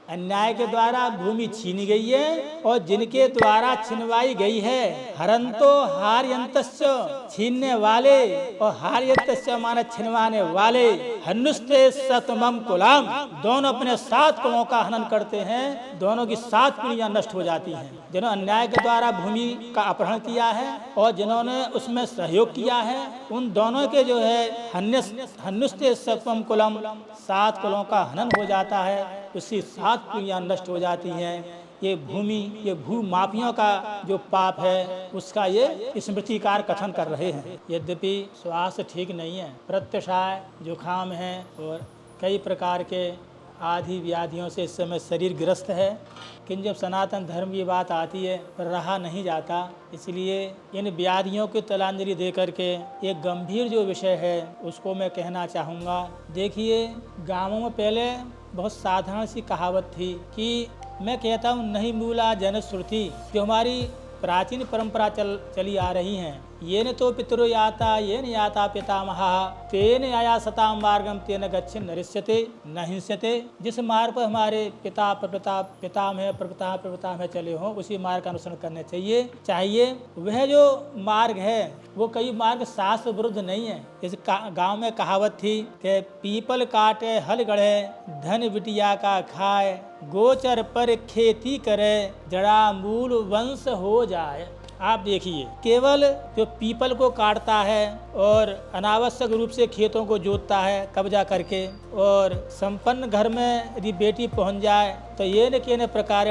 अन्याय के द्वारा भूमि छीनी गई है और जिनके द्वारा छिनवाई गई है हरंतो हार्यंतस्य छीनने वाले और हार्यंतस्य माने छिनवाने वाले हनुस्ते सतमम कुलम दोनों अपने 7 कुलों का हनन करते हैं। दोनों की 7 पीढ़ियां नष्ट हो जाती हैं। जिन्होंने अन्याय के द्वारा भूमि का अपहरण किया है और जिन्होंने उसमें सहयोग किया है उन दोनों के जो है हनुस्ते सतमम कुलम 7 कुलों का हनन हो जाता है। उसकी 7 पीढ़ियां नष्ट हो जाती हैं। ये भूमि ये भू माफियों का जो पाप है उसका ये स्मृतिकार कथन कर रहे हैं। यद्यपि स्वास्थ्य ठीक नहीं है, प्रत्यक्षाय जुखाम है और कई प्रकार के आदि व्याधियों से इस समय शरीर ग्रस्त है, किंतु जब सनातन धर्म की बात आती है पर रहा नहीं जाता। इसलिए इन व्याधियों की तलांजलि दे करके एक गंभीर जो विषय है उसको मैं कहना चाहूँगा। देखिए, गाँवों में पहले बहुत साधारण सी कहावत थी कि मैं कहता हूँ नहीं मूला जन श्रुति, जो हमारी प्राचीन परंपरा चली आ रही हैं। ये न तो पितरो याता ये न याता पितामहा तेन आया सताम मार्गम तेन गच्छन् नरिष्यते न हिंस्यते। जिस मार्ग पर हमारे पिता प्रपितामह चले हों उसी मार्ग का अनुसरण करने चाहिए। वह जो मार्ग है वो कई मार्ग शास्त्र विरुद्ध नहीं है। इस गांव में कहावत थी कि पीपल काटे हल गढ़े धन बिटिया का खाए गोचर पर खेती करे जड़ा मूल वंश हो जाए। आप देखिए, केवल जो पीपल को काटता है और अनावश्यक रूप से खेतों को जोतता है कब्जा करके, और संपन्न घर में यदि बेटी पहुंच जाए तो ये न के न प्रकार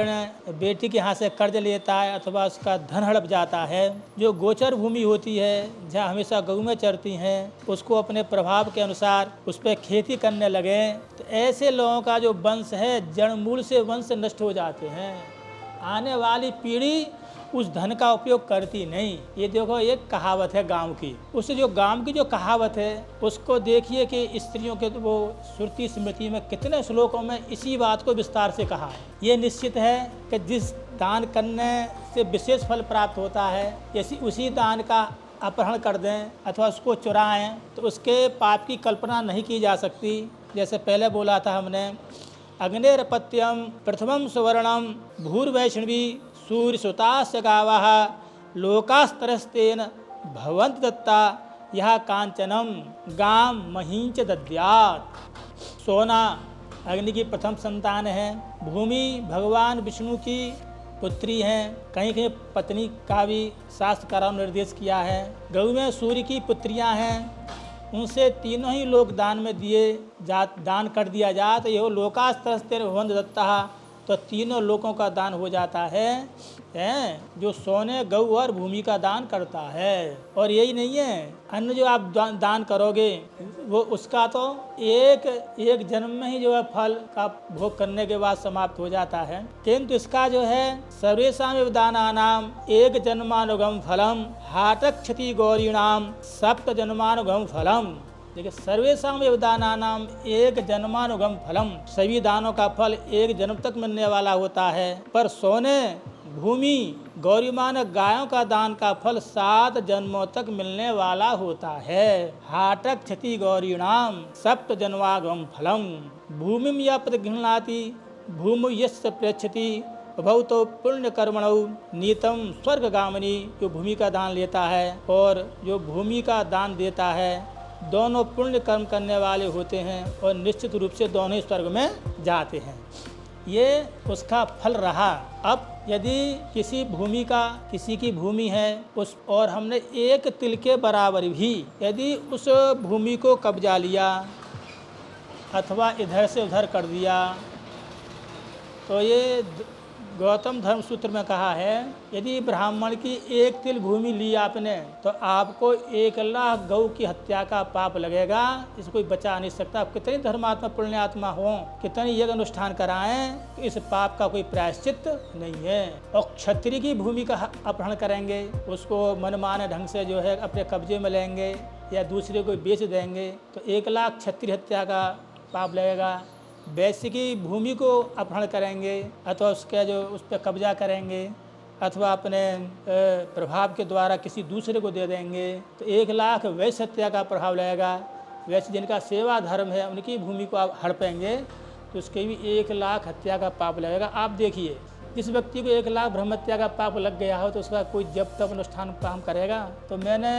बेटी के हाथ से कर्ज लेता है अथवा उसका धन हड़प जाता है। जो गोचर भूमि होती है जहाँ हमेशा गऊ में चरती हैं उसको अपने प्रभाव के अनुसार उस पर खेती करने लगे तो ऐसे लोगों का जो वंश है जड़ मूल से वंश नष्ट हो जाते हैं। आने वाली पीढ़ी उस धन का उपयोग करती नहीं। ये देखो एक कहावत है गांव की, उस जो गांव की जो कहावत है उसको देखिए कि स्त्रियों के वो श्रुति स्मृति में कितने श्लोकों में इसी बात को विस्तार से कहा है। ये निश्चित है कि जिस दान करने से विशेष फल प्राप्त होता है यदि उसी दान का अपहरण कर दें अथवा उसको चुराएं तो उसके पाप की कल्पना नहीं की जा सकती। जैसे पहले बोला था हमने, अग्नेरपत्यम प्रथमम सुवर्णम भूर्वैष्णवी सूर्य सुतास्य गावः लोकास्तरस्तेन भवन्ति दत्ता यह कांचनम गाम महींच दद्यात्। सोना अग्नि की प्रथम संतान है, भूमि भगवान विष्णु की पुत्री हैं, कहीं कहीं पत्नी का भी शास्त्रकारों ने निर्देश किया है। गौ में सूर्य की पुत्रियां हैं, उनसे तीनों ही लोग दान में दान कर दिया जाए तो यह लोकास्तरस्तेन भवन्ति दत्ता, तो तीनों लोगों का दान हो जाता है जो सोने गौ और भूमि का दान करता है। और यही नहीं है, अन्न जो आप दान करोगे वो उसका तो एक जन्म में ही जो है फल का भोग करने के बाद समाप्त हो जाता है, किंतु इसका जो है सर्वेषां दानानाम एक जन्मानुगम फलम हाटक क्षति गौरीणाम सप्त जन्मानुगम फलम। देखिए, सर्वेषां दानानाम एक जन्मानुगम फलम, सभी दानों का फल एक जन्म तक मिलने वाला होता है, पर सोने भूमि गौरीमान गायों का दान का फल 7 जन्मों तक मिलने वाला होता है। हाटक क्षति गौरीणाम सप्त जन्मागम फलम भूमिम या प्रतिगृह्णाति भूमि यस्य प्रेक्षति भवतो पुण्य कर्मणौ नीतम स्वर्गगामिनी। जो भूमि का दान लेता है और जो भूमि का दान देता है दोनों पुण्य कर्म करने वाले होते हैं और निश्चित रूप से दोनों स्वर्ग में जाते हैं। ये उसका फल रहा। अब यदि किसी की भूमि है उस और हमने एक तिल के बराबर भी यदि उस भूमि को कब्जा लिया अथवा इधर से उधर कर दिया तो ये गौतम धर्म सूत्र में कहा है, यदि ब्राह्मण की एक तिल भूमि ली आपने तो आपको 1 लाख गौ की हत्या का पाप लगेगा। इसे कोई बचा नहीं सकता। आप कितनी धर्मात्मा पुण्यात्मा हो, कितनी यज्ञ अनुष्ठान कराएं तो इस पाप का कोई प्रायश्चित नहीं है। और क्षत्रिय की भूमि का अपहरण करेंगे, उसको मनमाने ढंग से जो है अपने कब्जे में लेंगे या दूसरे को बेच देंगे तो 1 लाख क्षत्रिय हत्या का पाप लगेगा। वैश्य की भूमि को अपहरण करेंगे अथवा उस पर कब्जा करेंगे अथवा अपने प्रभाव के द्वारा किसी दूसरे को दे देंगे तो 1 लाख वैश्य हत्या का प्रभाव लगेगा। वैश्य जिनका सेवा धर्म है उनकी भूमि को आप हड़पेंगे तो उसके भी 1 लाख हत्या का पाप लगेगा। आप देखिए, जिस व्यक्ति को 1 लाख ब्रह्म हत्या का पाप लग गया हो तो उसका कोई जब तक अनुष्ठान काम करेगा। तो मैंने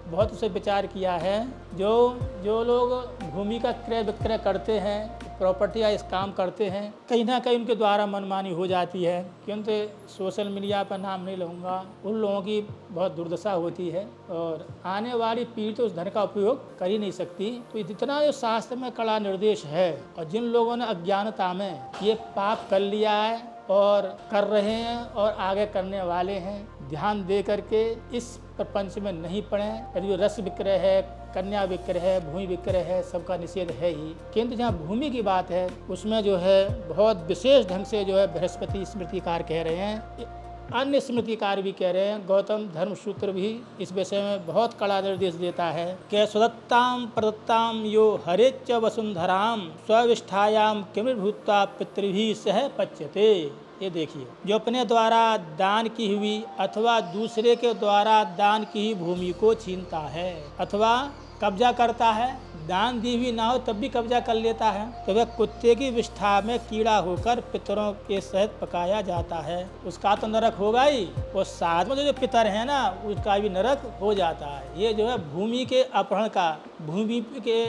बहुत उसे विचार किया है, जो लोग भूमि का क्रय विक्रय करते हैं, प्रॉपर्टी या इस काम करते हैं, कहीं ना कहीं उनके द्वारा मनमानी हो जाती है। किंतु सोशल मीडिया पर नाम नहीं लूँगा, उन लोगों की बहुत दुर्दशा होती है और आने वाली पीढ़ी तो उस धन का उपयोग कर ही नहीं सकती। तो जितना जो शास्त्र में कड़ा निर्देश है और जिन लोगों ने अज्ञानता में ये पाप कर लिया है और कर रहे हैं और आगे करने वाले हैं, ध्यान दे करके इस प्रपंच में नहीं पड़ें। यदि रस विक्रय है, कन्या विक्रय है, भूमि विक्रय है, सबका निषेध है ही। किंतु जहाँ भूमि की बात है उसमें जो है बहुत विशेष ढंग से जो है बृहस्पति स्मृतिकार कह रहे हैं, अन्य स्मृतिकार भी कह रहे हैं, गौतम धर्म सूत्र भी इस विषय में बहुत कड़ा निर्देश देता है कि स्वदत्ताम प्रदत्ताम यो हरेच वसुंधराम स्विष्ठायाम किमिर भूत्वा पितृभि सह पच्यते। ये देखिए, जो अपने द्वारा दान की हुई अथवा दूसरे के द्वारा दान की हुई भूमि को छीनता है अथवा कब्जा करता है, दान दी हुई ना हो तब भी कब्जा कर लेता है, तो वह कुत्ते की विष्ठा में कीड़ा होकर पितरों के सहित पकाया जाता है। उसका तो नरक होगा ही, और साथ में जो पितर है ना उसका भी नरक हो जाता है। ये जो है भूमि के अपहरण का, भूमि के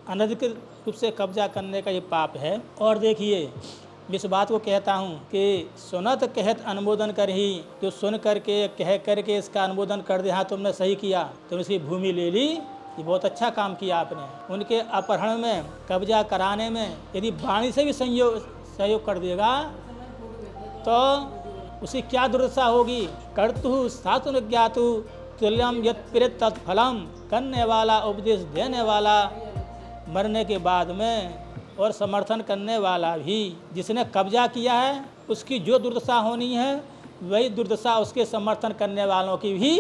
अनधिकृत रूप से कब्जा करने का ये पाप है। और देखिए, इस बात को कहता हूँ कि सुनत कहत अनुमोदन कर ही, जो सुन करके कह करके इसका अनुमोदन कर दे, हाँ तुमने सही किया, तुम इसकी भूमि ले ली, ये बहुत अच्छा काम किया आपने। उनके अपहरण में, कब्जा कराने में यदि वाणी से भी सहयोग कर देगा तो उसे क्या दुर्दशा होगी। कर्तु सातु ज्ञातु तुल्यम यत् प्रेत तत्फलम, करने वाला, उपदेश देने वाला, मरने के बाद में और समर्थन करने वाला भी, जिसने कब्जा किया है उसकी जो दुर्दशा होनी है वही दुर्दशा उसके समर्थन करने वालों की भी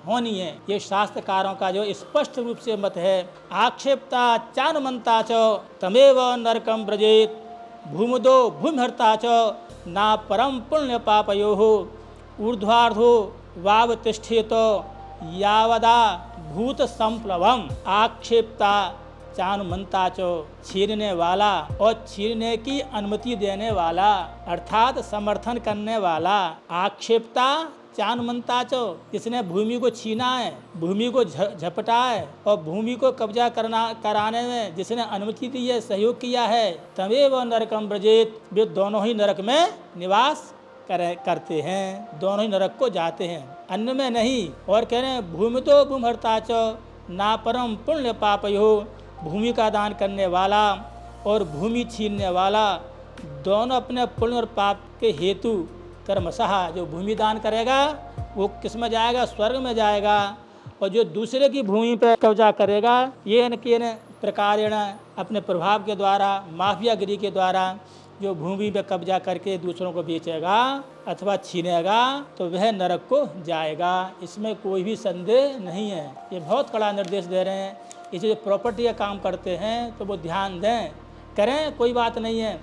होनी है। ये शास्त्रकारों का जो स्पष्ट रूप से मत है। आक्षेपता चानुमंता च तमेव नरकम ब्रजेत भूमुदो भूमिहर्ता च ना परम पुण्य पापयोः ऊर्ध्वार्धो वावतिष्ठेत यावदा भूत संप्लवम। आक्षेपता चानुमंता चो, छीनने वाला और छीनने की अनुमति देने वाला अर्थात समर्थन करने वाला। आक्षेपता चानुमंता चो, जिसने भूमि को छीना है, भूमि को झपटा है और भूमि को कब्जा कराने में जिसने अनुमति दी है, सहयोग किया है, तमेव नरकम ब्रजेत, वे दोनों ही नरक में निवास करते हैं, दोनों ही नरक को जाते हैं, अन्य में नहीं। और कह रहे हैं भूमि तो भूमहर्ता चो ना परम पुण्य पापयो, भूमि का दान करने वाला और भूमि छीनने वाला दोनों अपने पुण्य और पाप के हेतु कर्मशः, जो भूमि दान करेगा वो किस में जाएगा, स्वर्ग में जाएगा, और जो दूसरे की भूमि पर कब्जा करेगा ये न प्रकारेण अपने प्रभाव के द्वारा, माफियागिरी के द्वारा जो भूमि पर कब्जा करके दूसरों को बेचेगा अथवा छीनेगा तो वह नरक को जाएगा। इसमें कोई भी संदेह नहीं है। ये बहुत कड़ा निर्देश दे रहे हैं। इसे जो प्रॉपर्टी का काम करते हैं तो वो ध्यान दें, करें, कोई बात नहीं है,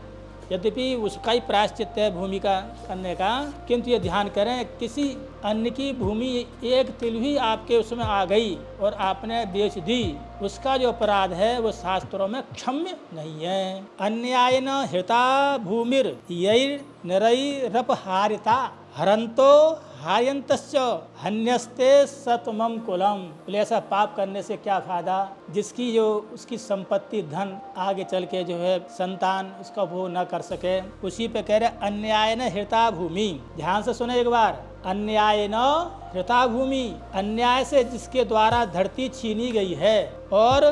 यद्यपि उसका ही प्रायश्चित है भूमि का करने का, किंतु ये ध्यान करें किसी अन्य की भूमि एक तिल भी आपके उसमें आ गई और आपने बेच दी, उसका जो अपराध है वो शास्त्रों में क्षम्य नहीं है। अन्यायन हृता भूमिर यैर नरई रपहारिता हरंतो हायंतस्य हन्यस्ते सतमम कुलम। बोले ऐसा पाप करने से क्या फायदा, जिसकी जो उसकी संपत्ति धन आगे चल के जो है संतान उसका भोग न कर सके। उसी पे कह रहे अन्याय न हृता भूमि। ध्यान से सुने एक बार, अन्याय न हृता भूमि, अन्याय से जिसके द्वारा धरती छीनी गई है, और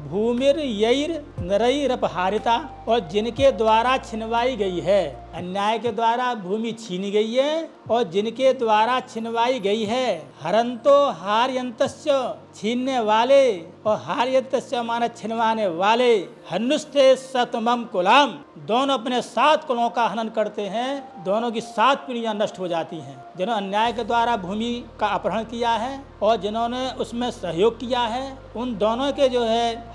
भूमिर यैर नरई रपहारिता, और जिनके द्वारा छिनवाई गई है। अन्याय के द्वारा भूमि छीनी गई है और जिनके द्वारा छिनवाई गई है। हरंतो हार्यंतस्य, छीनने वाले, और हार्यंतस्य माना छिनवाने वाले। हनुस्ते सतमम कुलम, दोनों अपने 7 कुलों का हनन करते हैं, दोनों की 7 पीढ़ियां नष्ट हो जाती हैं। जिन्होंने अन्याय के द्वारा भूमि का अपहरण किया है और जिन्होंने उसमें सहयोग किया है, उन दोनों के जो है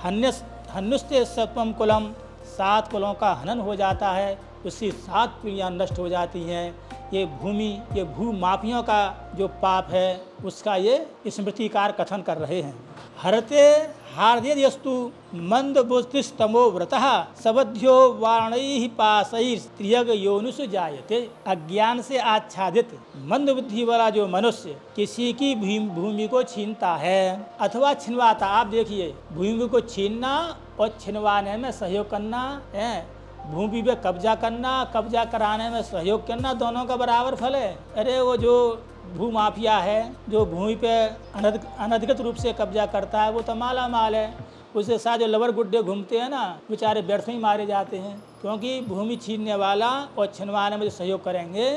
हनुस्ते सतमम कुलम, 7 कुलों का हनन हो जाता है, उसकी 7 पीढ़ियां नष्ट हो जाती हैं। ये भूमि, ये भूमाफियों का जो पाप है उसका ये स्मृतिकार कथन कर रहे हैं। हरते हार्दियस्तु मंद बुद्धिस्तमो व्रतः सबध्यो वाणैः पाशैः त्रियग योनिषु जायते। अज्ञान से आच्छादित मंद बुद्धि वाला जो मनुष्य किसी की भूमि को छीनता है अथवा छिनवाता, आप देखिए भूमि को छीनना और छिनवाने में सहयोग करना है, भूमि पे कब्जा करना, कब्जा कराने में सहयोग करना, दोनों का बराबर फल है। अरे वो जो भूमाफिया है, जो भूमि पे अनधिकृत रूप से कब्जा करता है, वो तो माला माल है। उसके साथ जो लवर गुड्डे घूमते हैं ना, बेचारे व्यर्थ में ही मारे जाते हैं, क्योंकि भूमि छीनने वाला और छिनवाने में जो सहयोग करेंगे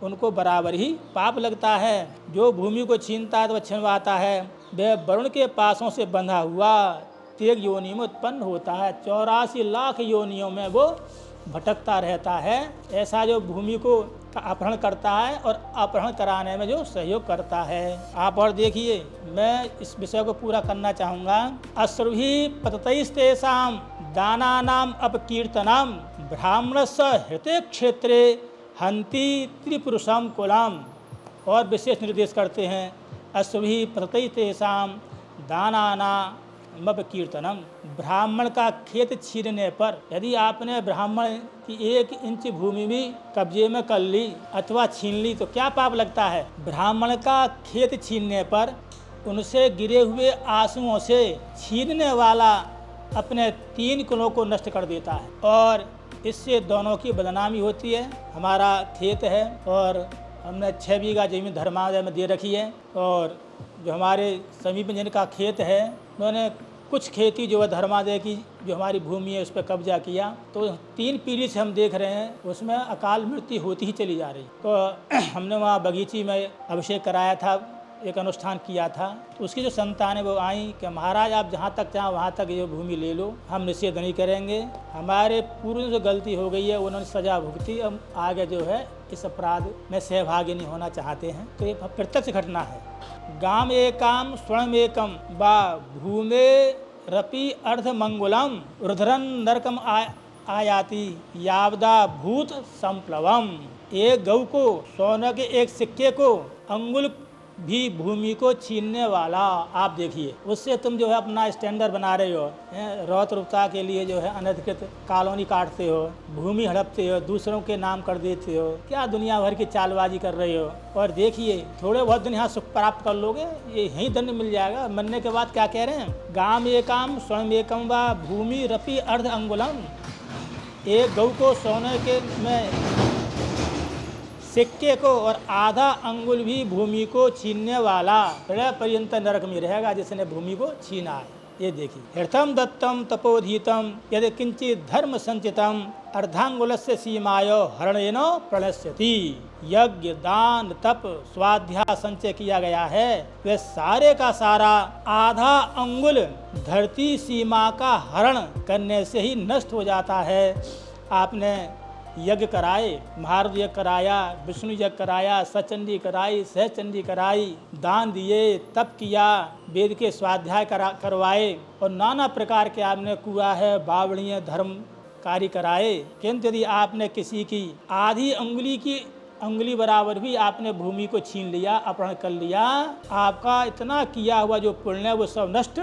उनको बराबर ही पाप लगता है। जो भूमि को छीनता है तो छिनवाता है, वह वरुण के पासों से बंधा हुआ तेग योनि में उत्पन्न होता है, 84 लाख योनियों में वो भटकता रहता है। ऐसा जो भूमि को अपहरण करता है और अपहरण कराने में जो सहयोग करता है। आप और देखिए, मैं इस विषय को पूरा करना चाहूँगा। अश्रुभि पततैस्तेषां दानानाम अपकीर्तनम ब्राह्मणस्य हृते क्षेत्रे हन्ति त्रिपुरुषम कुलम। और विशेष निर्देश करते हैं, अश्रुभि पततैस्तेषां दानानाम कीर्तनम। ब्राह्मण का खेत छीनने पर यदि आपने ब्राह्मण की 1 इंच भूमि भी कब्जे में कर ली अथवा छीन ली तो क्या पाप लगता है? ब्राह्मण का खेत छीनने पर उनसे गिरे हुए आंसुओं से छीनने वाला अपने 3 कुलों को नष्ट कर देता है और इससे दोनों की बदनामी होती है। हमारा खेत है और हमने 6 बीघा जमीन धर्मादाय में दे रखी है, और जो हमारे समीप में जिनका खेत है उन्होंने कुछ खेती जो है धर्मादाय की जो हमारी भूमि है उस पर कब्जा किया, तो 3 पीढ़ी से हम देख रहे हैं उसमें अकाल मृत्यु होती ही चली जा रही। तो हमने वहाँ बगीची में अभिषेक कराया था, एक अनुष्ठान किया था, तो उसकी जो संतान है वो आई कि महाराज आप जहाँ तक चाहें वहाँ तक ये भूमि ले लो, हम निषेध नहीं करेंगे। हमारे पूर्व जो गलती हो गई है उन्होंने सजा भुगती, हम आगे जो है इस अपराध में सहभागी नहीं होना चाहते हैं। तो ये प्रत्यक्ष घटना है। गाम एकाम स्वर्ण एकम बा भूमे रपि अर्ध मंगुलम रुद्रन नरकम आयाति यावदा भूत संप्लवम। एक गौ को, सोने के एक सिक्के को अंगुल भी भूमि को छीनने वाला, आप देखिए उससे तुम जो है अपना स्टैंडर्ड बना रहे हो, रौत रुपता के लिए जो है अनधिकृत कॉलोनी काटते हो, भूमि हड़पते हो, दूसरों के नाम कर देते हो, क्या दुनिया भर की चालबाजी कर रहे हो। और देखिए थोड़े बहुत दिन यहाँ सुख प्राप्त कर लोगे, ये यहीं दंड मिल जाएगा। मरने के बाद क्या कह रहे हैं? गाम एकाम स्वर्ण एकम व भूमि रपि अर्ध अंगुलम। एक गौ को सोने के में सिक्के को और आधा अंगुल भी भूमि को छीनने वाला प्रलय पर्यंत नरक में रहेगा जिसने भूमि को छीना है। ये देखिए, हृतम दत्तम तपोधीतम यदि किंचित धर्म संचितम अर्धांगुलस्य सीमायो हरणेनो प्रणश्यति। यज्ञ, दान, तप, स्वाध्याय संचय किया गया है, वे सारे का सारा आधा अंगुल धरती सीमा का हरण करने से ही नष्ट हो जाता है। आपने यज्ञ कराए, महारुद्र यज्ञ कराया, विष्णु यज्ञ कराया, सचंडी कराई, सहचंडी कराई, दान दिए, तप किया, वेद के स्वाध्याय करवाए और नाना प्रकार के आपने कुआ है, बावड़ियाँ, धर्म कार्य कराए, किंतु यदि आपने किसी की आधी अंगुली बराबर भी आपने भूमि को छीन लिया, अपहरण कर लिया, आपका इतना किया हुआ जो पुण्य वो सब नष्ट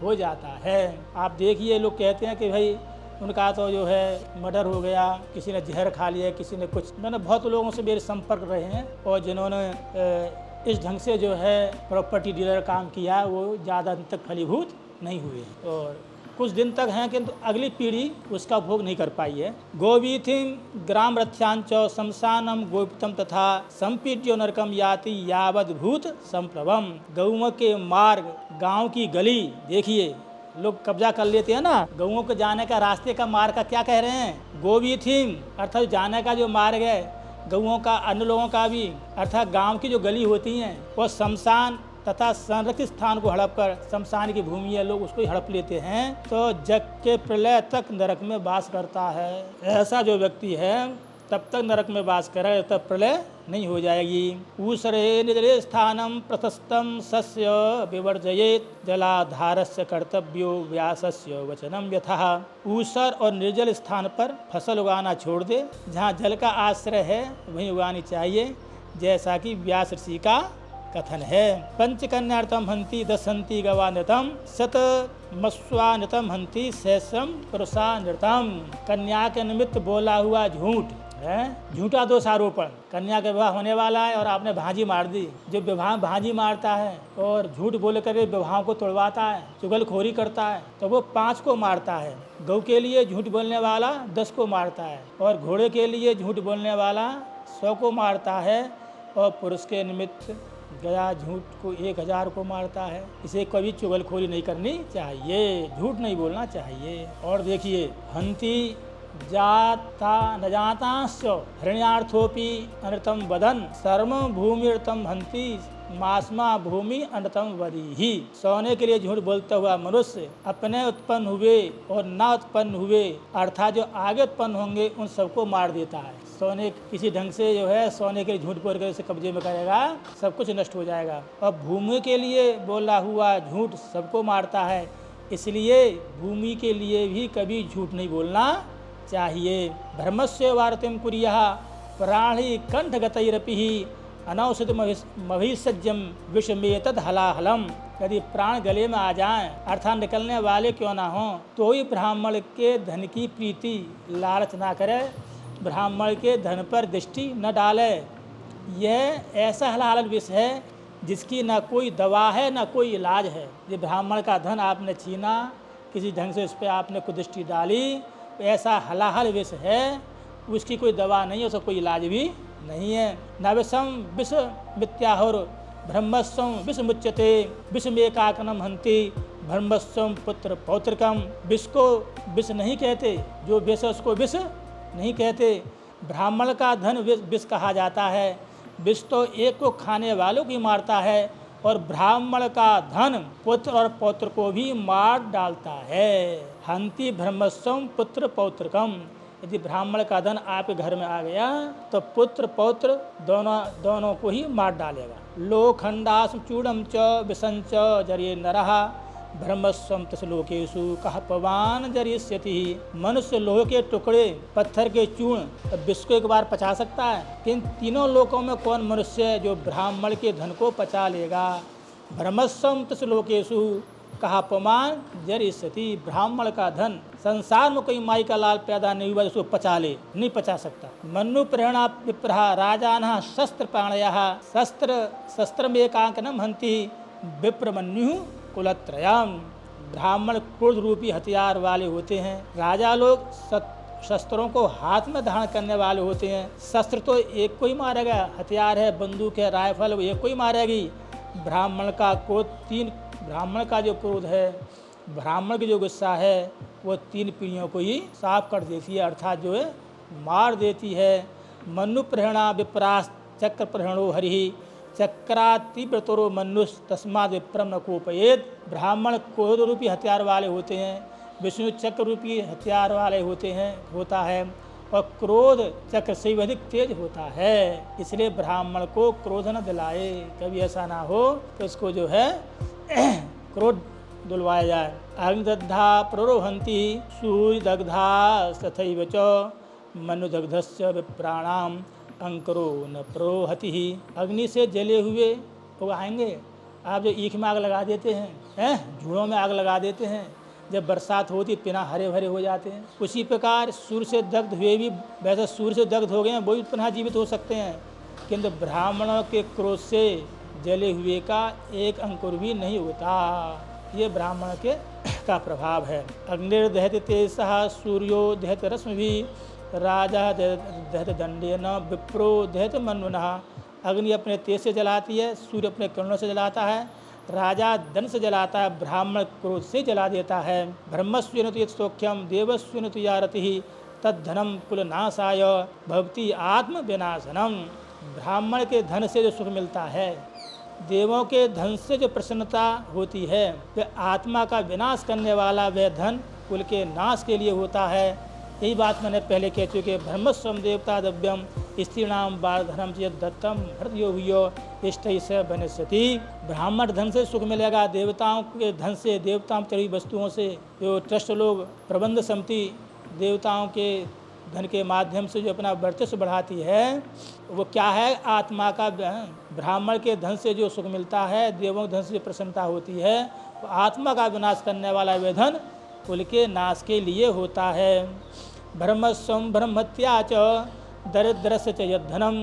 हो जाता है। आप देखिए लोग कहते हैं कि भाई उनका तो जो है मर्डर हो गया, किसी ने जहर खा लिया, किसी ने कुछ। मैंने बहुत लोगों से मेरे संपर्क रहे हैं और जिन्होंने इस ढंग से जो है प्रॉपर्टी डीलर काम किया वो ज़्यादा दिन तक फलीभूत नहीं हुए और कुछ दिन तक हैं, किंतु अगली पीढ़ी उसका भोग नहीं कर पाई है। गोवीथिम ग्राम रथ्यांच शमशानम गोप्तम तथा संपीड्यो नरकम याति यावद भूत संप्लवम। गौओं के मार्ग, गांव की गली, देखिए लोग कब्जा कर लेते हैं ना, गौओं को जाने का रास्ते का मार्ग का क्या कह रहे हैं? गोवीथिम अर्थात जाने का जो मार्ग है गौओं का, अन्य लोगों का भी, अर्थात गांव की जो गली होती हैं वो शमशान तथा संरक्षित स्थान को हड़प कर, शमशान की भूमि है लोग उसको ही हड़प लेते हैं, तो जग के प्रलय तक नरक में वास करता है। ऐसा जो व्यक्ति है तब तक नरक में वास करेगा, तब प्रलय नहीं हो जाएगी। ऊसरे निजले स्थानम प्रशस्तम सस्य विवर्जयेत जलाधारस्य कर्तव्यो व्यासस्य वचनम यथा। ऊसर और निर्जल स्थान पर फसल उगाना छोड़ दे, जहाँ जल का आश्रय है वहीं उगानी चाहिए, जैसा कि व्यास ऋषि का कथन है। पंचकन्यार्थम हंति दशंति गवानृतम शत मस्वानृतम हंति सहस्रम पुरुषानृतम। कन्या के निमित्त बोला हुआ झूठ है, झूठा दोषारोपण। कन्या का विवाह होने वाला है और आपने भांजी मार दी। जो विवाह भांजी मारता है और झूठ बोल कर विवाह को तोड़वाता है, चुगलखोरी करता है, तो वो 5 को मारता है। गौ के लिए झूठ बोलने वाला 10 को मारता है, और घोड़े के लिए झूठ बोलने वाला 100 को मारता है, और पुरुष के निमित्त गया झूठ को 1000 को मारता है। इसे कभी चुगलखोरी नहीं करनी चाहिए, झूठ नहीं बोलना चाहिए। और देखिए, हंति जाता न जातांश्च हृण्यार्थोपि अनृतम वदन सर्व भूमिर्तम हंति मास्मा भूमि अनृतम वदीहि। सोने के लिए झूठ बोलता हुआ मनुष्य अपने उत्पन्न हुए और ना उत्पन्न हुए, अर्थात जो आगे उत्पन्न होंगे, उन सबको मार देता है। सोने किसी ढंग से जो है सोने के झूठ बोल कर उसे कब्जे में करेगा, सब कुछ नष्ट हो जाएगा। और भूमि के लिए बोला हुआ झूठ सबको मारता है, इसलिए भूमि के लिए भी कभी झूठ नहीं बोलना चाहिए। धर्मस्य वार्तिम कुर्यः प्राणी कंठगतैरपि अनौषधमभिसज्जम विषमेतद हलाहलम। यदि प्राण गले में आ जाएं, अर्थात निकलने वाले क्यों ना हो, तो ही ब्राह्मण के धन की प्रीति लालच ना करे, ब्राह्मण के धन पर दृष्टि न डाले। यह ऐसा हलाहल विष है जिसकी ना कोई दवा है ना कोई इलाज है। ये ब्राह्मण का धन आपने छीना, किसी ढंग से उस पर आपने कुदृष्टि डाली, ऐसा हलाहल विष है, उसकी कोई दवा नहीं है, उसका कोई इलाज भी नहीं है। न विषम विष मित्याहुर ब्रह्मस्वम विष मुच्यते विषमेकाकनम हंति ब्रह्मस्वम पुत्र पौत्रकम। विष को विष नहीं कहते, जो विष है उसको विष नहीं कहते। ब्राह्मण का धन विष कहा जाता है। विष तो एक को खाने वालों की मारता है, और ब्राह्मण का धन पुत्र और पौत्र को भी मार डालता है। हंति ब्रह्मस्वम पुत्र पौत्रकम। यदि ब्राह्मण का धन आपके घर में आ गया तो पुत्र पौत्र दोनों को ही मार डालेगा। लोखंडास्म चूड़म च विषं च जरिए नरः ब्रह्मस्वम तसलोकेशु कह पवान जरिष्यति। मनुष्य लोहे के टुकड़े पत्थर के चूर्ण विष को एक बार पचा सकता है, इन तीनों लोकों में कौन मनुष्य है जो ब्राह्मण के धन को पचा लेगा। ब्रह्मस्वम तसलोकेशु कहा पमान जरिष्यति। ब्राह्मण का धन संसार में कोई माई का लाल पैदा नहीं हुआ उसको पचा ले, नहीं पचा सकता। मनु प्रेरणा विप्रहा राजानः शस्त्र पाणयः शस्त्र में एकांकनम हंति विप्रमन्यु कुलत्रयम। ब्राह्मण क्रोध रूपी हथियार वाले होते हैं। राजा लोग शस्त्रों को हाथ में धारण करने वाले होते हैं। शस्त्र तो एक को ही मारेगा, हथियार है, बंदूक है, राइफल, वो एक को ही मारेगी। ब्राह्मण का क्रोध ब्राह्मण का जो क्रोध है, ब्राह्मण की जो गुस्सा है, वो 3 पीढ़ियों को ही साफ कर देती है, अर्थात जो है मार देती है। मनु प्रेरणा विप्रास चक्र प्रेरणो हरि चक्रा तीव्रतरो मनुष्य तस्माद विप्रम न कोपयेत। ब्राह्मण क्रोध रूपी हथियार वाले होते हैं, विष्णु चक्र रूपी हथियार वाले होता है, और क्रोध चक्र से भी अधिक तेज होता है। इसलिए ब्राह्मण को क्रोध न दिलाए, कभी ऐसा ना हो तो इसको जो है क्रोध दुलवाया जाए। अग्निदग्धा प्ररोहंती सूर्यदग्धा तथैव च मनुदग्धस्य विप्राणाम अंकरो न प्रोहति। अग्नि से जले हुए वो आएंगे। आप जो ईख में आग लगा देते हैं, झूड़ों में आग लगा देते हैं, जब बरसात होती पिना हरे भरे हो जाते हैं। उसी प्रकार सूर्य से दग्ध हुए भी, वैसे सूर्य से दग्ध हो गए हैं वो भी पुनः जीवित हो सकते हैं, किंतु ब्राह्मणों के क्रोध से जले हुए का एक अंकुर भी नहीं होता। ये ब्राह्मण के का प्रभाव है। अग्निर्दहति तेजसः सूर्यो दहति रश्मिभिः राजा दहति दंडेन विप्रो दहति मन्वनः। अग्नि अपने तेज से जलाती है, सूर्य अपने किरणों से जलाता है, राजा दंड से जलाता है, ब्राह्मण क्रोध से जला देता है। ब्रह्मस्वेन यत् सौख्यम देवस्वेन या रतिः तद्धनम कुलनाशाय भवति आत्म विनाशनम। ब्राह्मण के धन से जो सुख मिलता है, देवों के धन से जो प्रसन्नता होती है, वह आत्मा का विनाश करने वाला वह धन कुल के नाश के लिए होता है। यही बात मैंने पहले कह चुके। ब्रह्मस्वम देवता द्रव्यम स्त्रीणाम बालधनम चेत दत्तम हृदयो हुयो इष्ट से बनस्यति। ब्राह्मण धन से सुख मिलेगा, देवताओं के धन से, देवताओं चढ़ी वस्तुओं से। जो ट्रस्ट लोग, प्रबंध समिति देवताओं के धन के माध्यम से जो अपना वर्चस्व बढ़ाती है, वो क्या है? आत्मा का। ब्राह्मण के धन से जो सुख मिलता है, देवों के धन से प्रसन्नता होती है, तो आत्मा का विनाश करने वाला वे धन कुल के नाश के लिए होता है। ब्रह्मस्वम ब्रह्मत्या च दरिद्रस्य च यद्धनम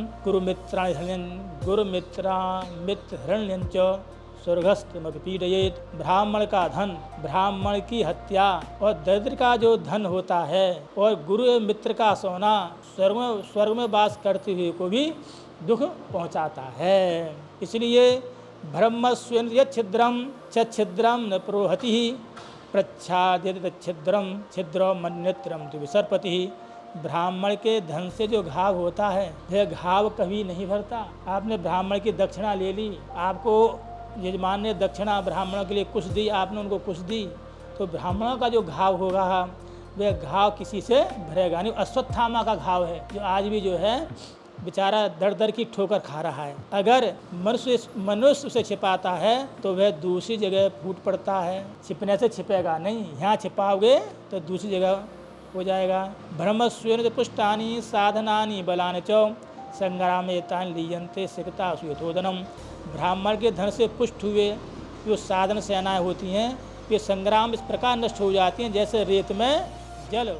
गुरुमित्रहृण्यं च स्वर्गस्थमपि पीडयेत। ब्राह्मण का धन, ब्राह्मण की हत्या और दरिद्र का जो धन होता है और गुरु मित्र का सोना स्वर्ग में वास करते हुए को भी दुख पहुंचाता है। इसलिए ब्रह्मस्वेन यच्छिद्रम च छिद्रम न प्रोहति प्रच्छाद्यत छिद्रम छिद्रमन्यत्रम तु विसर्पति। ब्राह्मण के धन से जो घाव होता है, वह घाव कभी नहीं भरता। आपने ब्राह्मण की दक्षिणा ले ली, आपको यजमान ने दक्षिणा ब्राह्मणों के लिए कुछ दी, आपने उनको कुछ दी, तो ब्राह्मणों का जो घाव होगा वह घाव किसी से भरेगा नहीं। अश्वत्थामा का घाव है जो आज भी जो है बेचारा दर दर की ठोकर खा रहा है। अगर मनुष्य उसे छिपाता है तो वह दूसरी जगह फूट पड़ता है। छिपने से छिपेगा नहीं, यहाँ छिपाओगे तो दूसरी जगह हो जाएगा। ब्रह्मस्वेन पुष्टानि साधनानि बलानि च संग्रामे तानि लीयन्ते सिकता सुयथोदनम। ब्राह्मण के धन से पुष्ट हुए जो साधन सेनाएं होती हैं, वे संग्राम इस प्रकार नष्ट हो जाती हैं जैसे रेत में जल।